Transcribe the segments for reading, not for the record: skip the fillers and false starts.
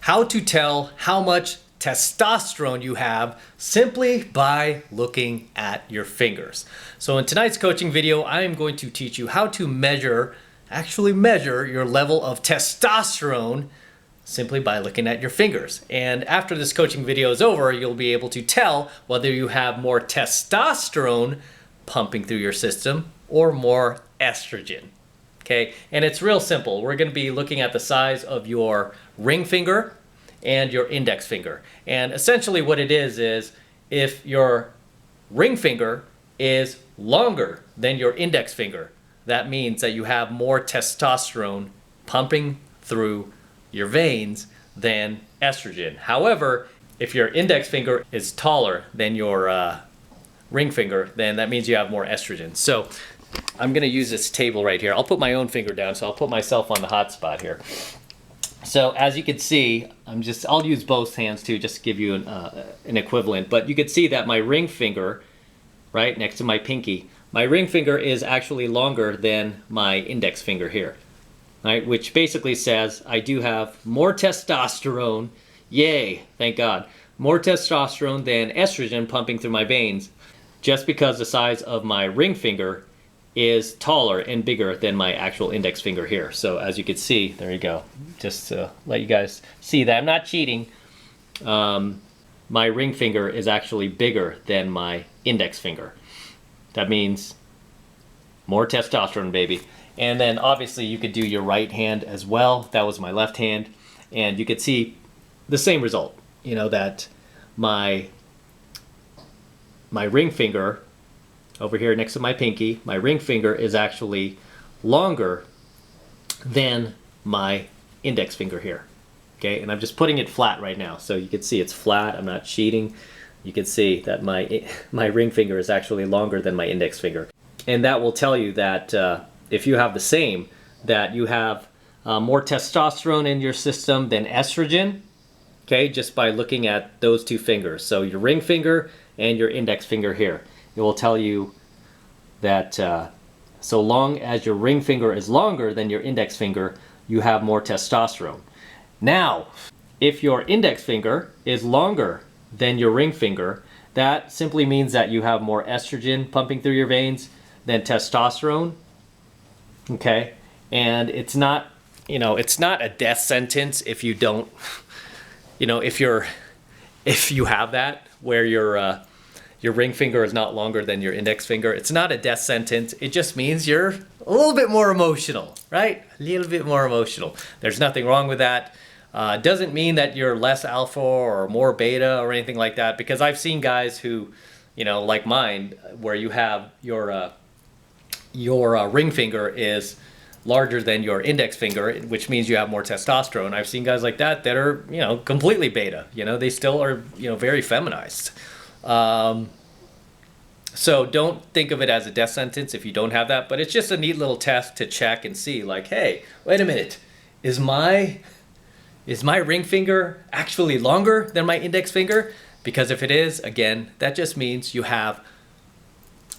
how to tell how much testosterone you have simply by looking at your fingers. So in tonight's coaching video, I am going to teach you how to actually measure your level of testosterone simply by looking at your fingers. And after this coaching video is over, you'll be able to tell whether you have more testosterone pumping through your system or more estrogen. Okay, and it's real simple. We're going to be looking at the size of your ring finger and your index finger. And essentially what it is if your ring finger is longer than your index finger, that means that you have more testosterone pumping through your veins than estrogen. However, if your index finger is taller than your ring finger, then that means you have more estrogen. So I'm going to use this table right here. I'll put my own finger down, so I'll put myself on the hot spot here. So as you can see, I'll use both hands too, just to give you an equivalent. But you can see that my ring finger, right next to my pinky, my ring finger is actually longer than my index finger here, right? Which basically says I do have more testosterone, yay, thank God, more testosterone than estrogen pumping through my veins, just because the size of my ring finger is taller and bigger than my actual index finger here. So as you can see, there you go. Just to let you guys see that I'm not cheating. My ring finger is actually bigger than my index finger. That means more testosterone, baby. And then obviously you could do your right hand as well. That was my left hand. And you could see the same result, you know, that my ring finger over here next to my pinky, my ring finger is actually longer than my index finger here. Okay, and I'm just putting it flat right now, so you can see it's flat. I'm not cheating. You can see that my ring finger is actually longer than my index finger, and that will tell you that if you have the same, that you have more testosterone in your system than estrogen. Okay, just by looking at those two fingers, so your ring finger and your index finger here. It will tell you that so long as your ring finger is longer than your index finger, you have more testosterone. Now, if your index finger is longer than your ring finger, that simply means that you have more estrogen pumping through your veins than testosterone. Okay, and it's not, it's not a death sentence if you don't, if you have that where your ring finger is not longer than your index finger. It's not a death sentence. It just means you're a little bit more emotional, right? A little bit more emotional. There's nothing wrong with that. Doesn't mean that you're less alpha or more beta or anything like that, because I've seen guys who, like mine, where you have your ring finger is larger than your index finger, which means you have more testosterone. I've seen guys like that are, completely beta. They still are, very feminized. So don't think of it as a death sentence if you don't have that, but it's just a neat little test to check and see, like, hey, wait a minute, is my ring finger actually longer than my index finger? Because if it is, again, that just means you have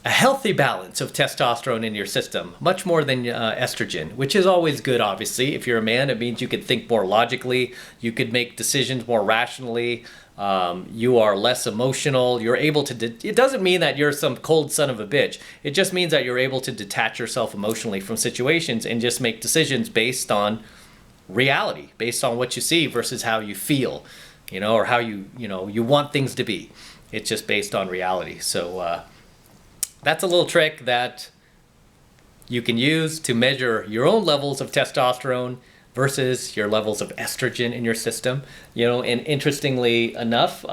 a healthy balance of testosterone in your system, much more than estrogen, which is always good, obviously. If you're a man, it means you could think more logically, you could make decisions more rationally, you are less emotional, you're able to, it doesn't mean that you're some cold son of a bitch. It just means that you're able to detach yourself emotionally from situations and just make decisions based on reality, based on what you see versus how you feel, or how you want things to be. It's just based on reality. So that's a little trick that you can use to measure your own levels of testosterone versus your levels of estrogen in your system. And interestingly enough,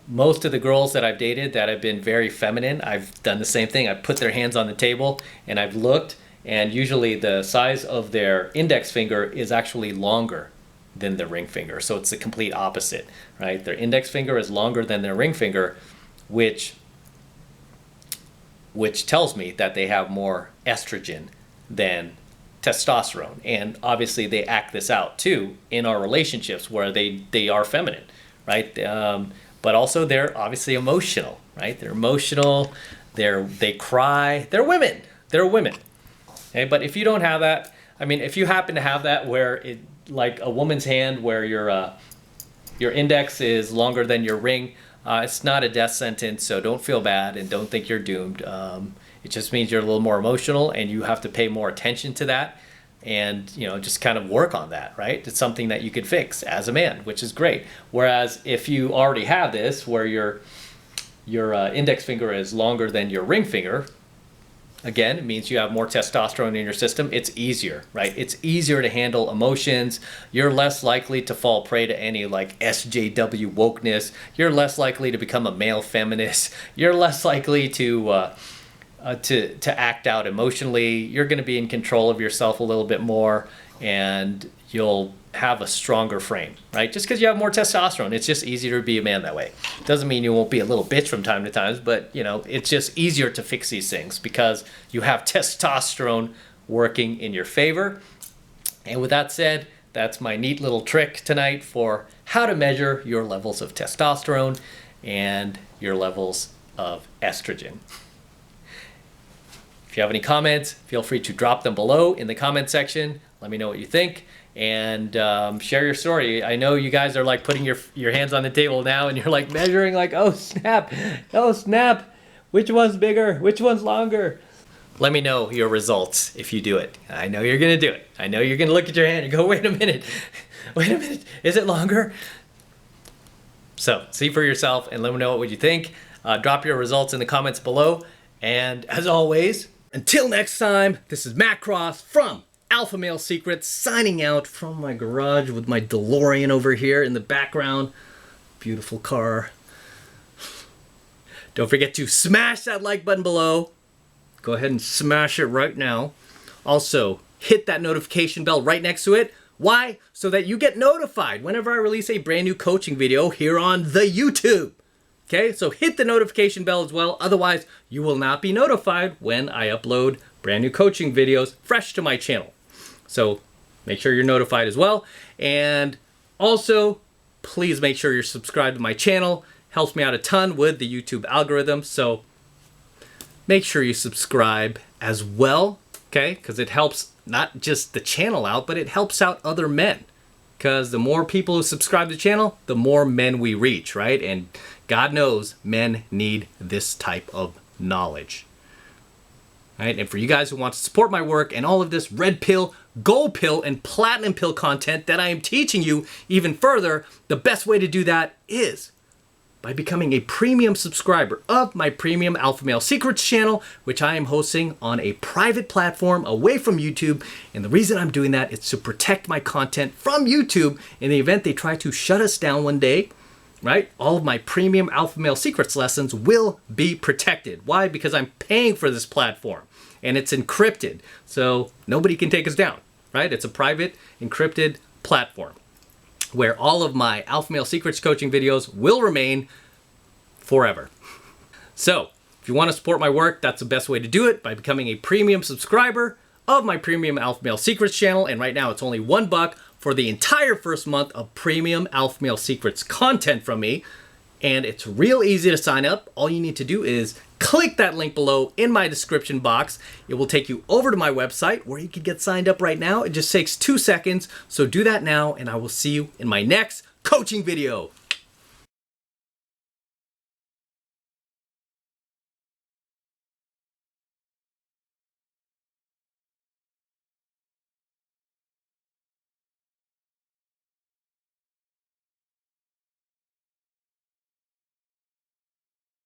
most of the girls that I've dated that have been very feminine, I've done the same thing. I've put their hands on the table and I've looked, and usually the size of their index finger is actually longer than the ring finger. So it's the complete opposite, right? Their index finger is longer than their ring finger, which tells me that they have more estrogen than testosterone. And obviously they act this out too in our relationships where they are feminine, right? But also they're obviously emotional, right? They're emotional, they cry, they're women. Okay, but if you don't have that, I mean, if you happen to have that where like a woman's hand where your index is longer than your ring, it's not a death sentence, so don't feel bad and don't think you're doomed. It just means you're a little more emotional and you have to pay more attention to that and, you know, just kind of work on that, right? It's something that you could fix as a man, which is great. Whereas if you already have this where your index finger is longer than your ring finger, again, it means you have more testosterone in your system. It's easier, right? It's easier to handle emotions. You're less likely to fall prey to any like SJW wokeness. You're less likely to become a male feminist. You're less likely to act out emotionally. You're going to be in control of yourself a little bit more, and you'll have a stronger frame, right? Just because you have more testosterone, it's just easier to be a man that way. Doesn't mean you won't be a little bitch from time to time, but you know, it's just easier to fix these things because you have testosterone working in your favor. And with that said, that's my neat little trick tonight for how to measure your levels of testosterone and your levels of estrogen. If you have any comments, feel free to drop them below in the comment section. Let me know what you think. And share your story. I know you guys are like putting your hands on the table now and you're like measuring like, oh snap, which one's bigger, which one's longer? Let me know your results if you do it. I know you're gonna do it. I know you're gonna look at your hand and go, wait a minute, is it longer? So see for yourself and let me know what you think. Drop your results in the comments below. And as always, until next time, this is Matt Cross from AlphaMaleSecrets signing out from my garage with my DeLorean over here in the background. Beautiful car. Don't forget to smash that like button below. Go ahead and smash it right now. Also, hit that notification bell right next to it. Why? So that you get notified whenever I release a brand new coaching video here on the YouTube. Okay, so hit the notification bell as well. Otherwise, you will not be notified when I upload brand new coaching videos fresh to my channel. So make sure you're notified as well. And also, please make sure you're subscribed to my channel. Helps me out a ton with the YouTube algorithm. So make sure you subscribe as well, okay? Because it helps not just the channel out, but it helps out other men. Because the more people who subscribe to the channel, the more men we reach, right? And God knows men need this type of knowledge. Right? And for you guys who want to support my work and all of this red pill, gold pill, and platinum pill content that I am teaching you even further, the best way to do that is by becoming a premium subscriber of my premium AlphaMaleSecrets channel, which I am hosting on a private platform away from YouTube. And the reason I'm doing that is to protect my content from YouTube in the event they try to shut us down one day. Right? All of my premium AlphaMaleSecrets lessons will be protected. Why? Because I'm paying for this platform and it's encrypted. So nobody can take us down, right? It's a private encrypted platform where all of my AlphaMaleSecrets coaching videos will remain forever. So if you want to support my work, that's the best way to do it, by becoming a premium subscriber of my premium AlphaMaleSecrets channel. And right now it's only $1 for the entire first month of premium AlphaMaleSecrets content from me. And it's real easy to sign up. All you need to do is click that link below in my description box. It will take you over to my website where you can get signed up right now. It just takes 2 seconds. So do that now and I will see you in my next coaching video.